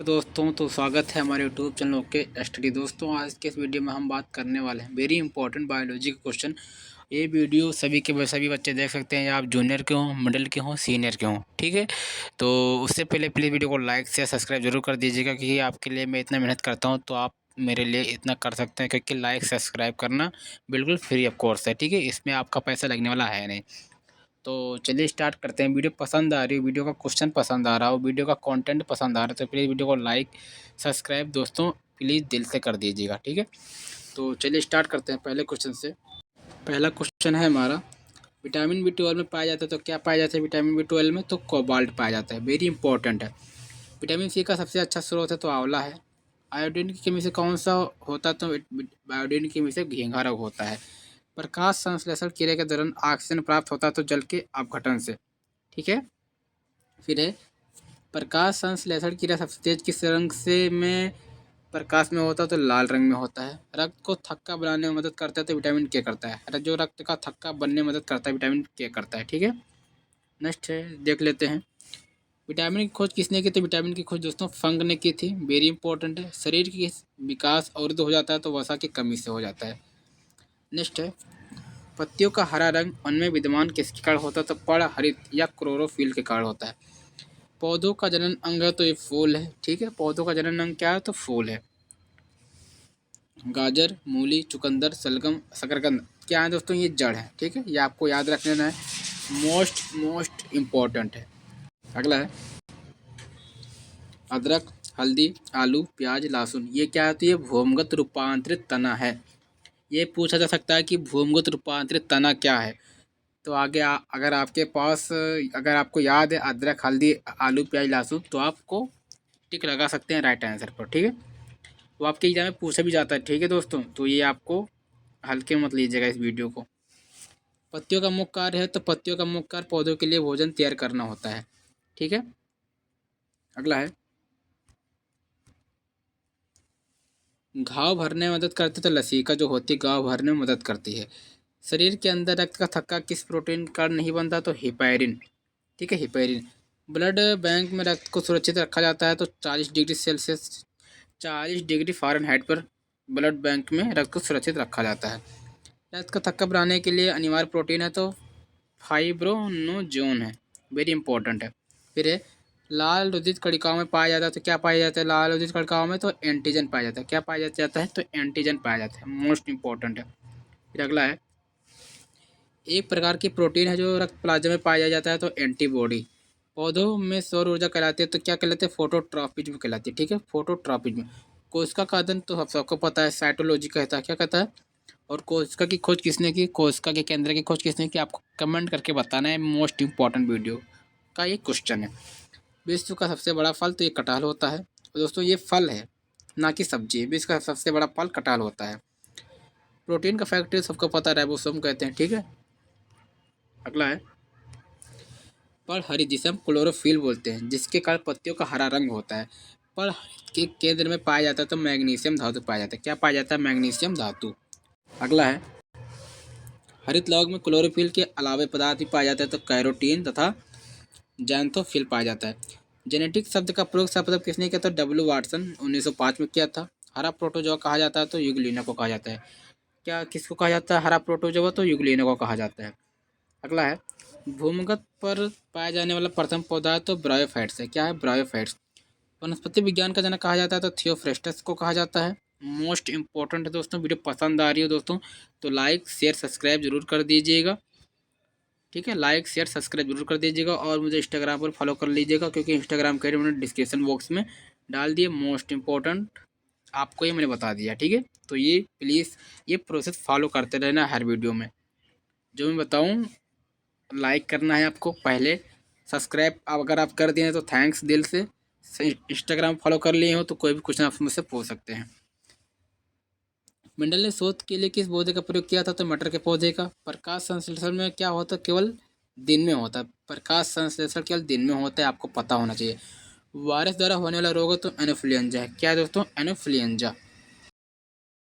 दोस्तों तो स्वागत है हमारे यूट्यूब चैनल के स्टडी। दोस्तों आज के इस वीडियो में हम बात करने वाले हैं वेरी इंपॉर्टेंट बायोलॉजी का क्वेश्चन। ये वीडियो सभी बच्चे देख सकते हैं, या आप जूनियर के हों, मिडिल के हों, सीनियर के हों, ठीक है। तो उससे पहले प्लीज़ वीडियो को लाइक से सब्सक्राइब जरूर कर दीजिएगा, क्योंकि आपके लिए मैं इतना मेहनत करता हूँ तो आप मेरे लिए इतना कर सकते हैं, क्योंकि लाइक सब्सक्राइब करना बिल्कुल फ्री ऑफ कोर्स है, ठीक है। इसमें आपका पैसा लगने वाला है नहीं। तो चलिए स्टार्ट करते हैं। वीडियो पसंद आ रही हो, वीडियो का क्वेश्चन पसंद आ रहा हो, वीडियो का कंटेंट पसंद आ रहा है, तो प्लीज़ वीडियो को लाइक सब्सक्राइब दोस्तों प्लीज़ दिल से कर दीजिएगा, ठीक है। तो चलिए स्टार्ट करते हैं पहले क्वेश्चन से। पहला क्वेश्चन है हमारा, विटामिन B12 में पाया जाता है तो क्या पाया जाता है विटामिन B12 में? तो कोबाल्ट पाया जाता है, वेरी इंपॉर्टेंट है। विटामिन सी का सबसे अच्छा स्रोत है तो आंवला है। आयोडीन की कमी से कौन सा होता है? तो आयोडीन की कमी से घेंघा रोग होता है। प्रकाश संश्लेषण क्रिया के दौरान ऑक्सीजन प्राप्त होता है तो जल के अपघटन से, ठीक है। फिर है, प्रकाश संश्लेषण क्रिया सबसे तेज किस रंग से में प्रकाश में होता है? तो लाल रंग में होता है। रक्त को थक्का बनाने में मदद करता है तो विटामिन के करता है। जो रक्त का थक्का बनने में मदद करता है विटामिन के करता है, ठीक है। नेक्स्ट है, देख लेते हैं विटामिन की खोज किसने की? तो विटामिन की खोज दोस्तों फंग ने की थी, वेरी इंपॉर्टेंट है। शरीर की विकास अवरुद्ध हो जाता है तो वसा की कमी से हो जाता है। नेक्स्ट है, पत्तियों का हरा रंग उनमें विद्यमान किसके कारण होता है? तो पर्ण हरित या क्लोरोफिल के कारण होता है। पौधों का जनन अंग है तो ये फूल है, ठीक है। पौधों का जनन अंग क्या है? तो फूल है। गाजर, मूली, चुकंदर, सलगम, शकरकंद क्या है दोस्तों? ये जड़ है, ठीक है। ये आपको याद रख लेना है, मोस्ट इम्पोर्टेंट है। अगला है, अदरक, हल्दी, आलू, प्याज, लहसुन ये क्या है? तो ये भूमिगत रूपांतरित तना है। ये पूछा जा सकता है कि भूमिगत रूपांतरित तना क्या है? तो आगे अगर आपके पास अगर आपको याद है अदरक, हल्दी, आलू, प्याज, लहसुन, तो आपको टिक लगा सकते हैं राइट आंसर पर, ठीक है। वो आपके एग्जाम में पूछा भी जाता है, ठीक है दोस्तों। तो ये आपको हल्के मत लीजिएगा इस वीडियो को। पत्तियों का मुख्य कार्य है तो पत्तियों का मुख्य कार्य पौधों के लिए भोजन तैयार करना होता है, ठीक है। अगला है, घाव भरने में मदद करती है तो लसीका जो होती है घाव भरने में मदद करती है। शरीर के अंदर रक्त का थक्का किस प्रोटीन का कारण नहीं बनता? तो हिपैरिन, ठीक है, हिपैरिन। ब्लड बैंक में रक्त को सुरक्षित रखा जाता है तो 40 डिग्री सेल्सियस 40 डिग्री फ़ारेनहाइट पर ब्लड बैंक में रक्त को सुरक्षित रखा जाता है। रक्त का थक्का बनाने के लिए अनिवार्य प्रोटीन है तो फाइब्रोनोजोन है, वेरी इंपॉर्टेंट है। फिर है, लाल रुधिर कणिकाओं में पाया जाता है तो क्या पाया जाता है? लाल रुधिर कणिकाओं में तो एंटीजन पाया जाता है। क्या पाया जाता है? तो एंटीजन पाया जाता है, मोस्ट इंपॉर्टेंट है। फिर अगला है, एक प्रकार की प्रोटीन है जो रक्त प्लाज्मा में पाया जाता है तो एंटीबॉडी। पौधों में सौर ऊर्जा कहलाती है तो क्या कहलाते हैं? फोटोट्रॉपिज्म कहलाती है, ठीक है, फोटोट्रॉपिज्म। कोशिका का अध्ययन तो सबको पता है, साइटोलॉजी कहता है, क्या कहता है? और कोशिका की खोज किसने की? कोशिका के केंद्र की खोज किसने की? आपको कमेंट करके बताना है, मोस्ट इंपॉर्टेंट वीडियो का ये क्वेश्चन है। विश्व का सबसे बड़ा फल तो ये कटहल होता है। और दोस्तों ये फल है ना कि सब्जी है। विश्व का सबसे बड़ा फल कटहल होता है। प्रोटीन का फैक्ट्री सबको पता है, राइबोसोम कहते हैं, ठीक है। अगला है, पर हरी जिसे हम क्लोरोफिल बोलते हैं, जिसके कारण पत्तियों का हरा रंग होता है। पर के केंद्र में पाया जाता है तो मैग्नीशियम धातु पाया जाता है। क्या पाया जाता है? मैग्नीशियम धातु। अगला है, हरित लौक में क्लोरोफिल के अलावे पदार्थ भी पाया जाता है तो कैरोटीन तथा जैंथोफिल पाया जाता है। जेनेटिक शब्द का प्रयोग सर्वप्रथम किसने किया? तो डब्ल्यू वाटसन 1905 में किया था। हरा प्रोटोजोआ कहा जाता है तो यूग्लिना को कहा जाता है। क्या किसको कहा जाता है हरा प्रोटोजोआ? तो यूग्लिना को कहा जाता है। अगला है, भूमिगत पर पाया जाने वाला प्रथम पौधा है तो ब्रायोफाइट्स है। क्या है? ब्रायोफाइट्स। वनस्पति विज्ञान का जनक कहा जाता है तो थियोफ्रेस्टस को कहा जाता है। मोस्ट इंपॉर्टेंट है दोस्तों। वीडियो पसंद आ रही हो दोस्तों तो लाइक शेयर सब्सक्राइब जरूर कर दीजिएगा, ठीक है। लाइक शेयर सब्सक्राइब जरूर कर दीजिएगा और मुझे इंस्टाग्राम पर फॉलो कर लीजिएगा, क्योंकि इंस्टाग्राम के मैंने डिस्क्रिप्शन बॉक्स में डाल दिए। मोस्ट इंपॉर्टेंट आपको ये मैंने बता दिया, ठीक है। तो ये प्लीज़ ये प्रोसेस फॉलो करते रहना हर वीडियो में जो मैं बताऊँ। लाइक करना है आपको पहले, सब्सक्राइब अगर आप कर दिए हैं तो थैंक्स दिल से। इंस्टाग्राम फॉलो कर लिए हो तो कोई भी क्वेश्चन आप मुझसे पूछ सकते हैं। मेंडल ने शोध के लिए किस पौधे का प्रयोग किया था? तो मटर के पौधे का। प्रकाश संश्लेषण में क्या होता है? केवल दिन में होता है। प्रकाश संश्लेषण केवल दिन में होता है, आपको पता होना चाहिए। वायरस द्वारा होने वाला रोग है तो एनोफ्लुएंजा है। क्या है दोस्तों? एनोफ्लुएंजा।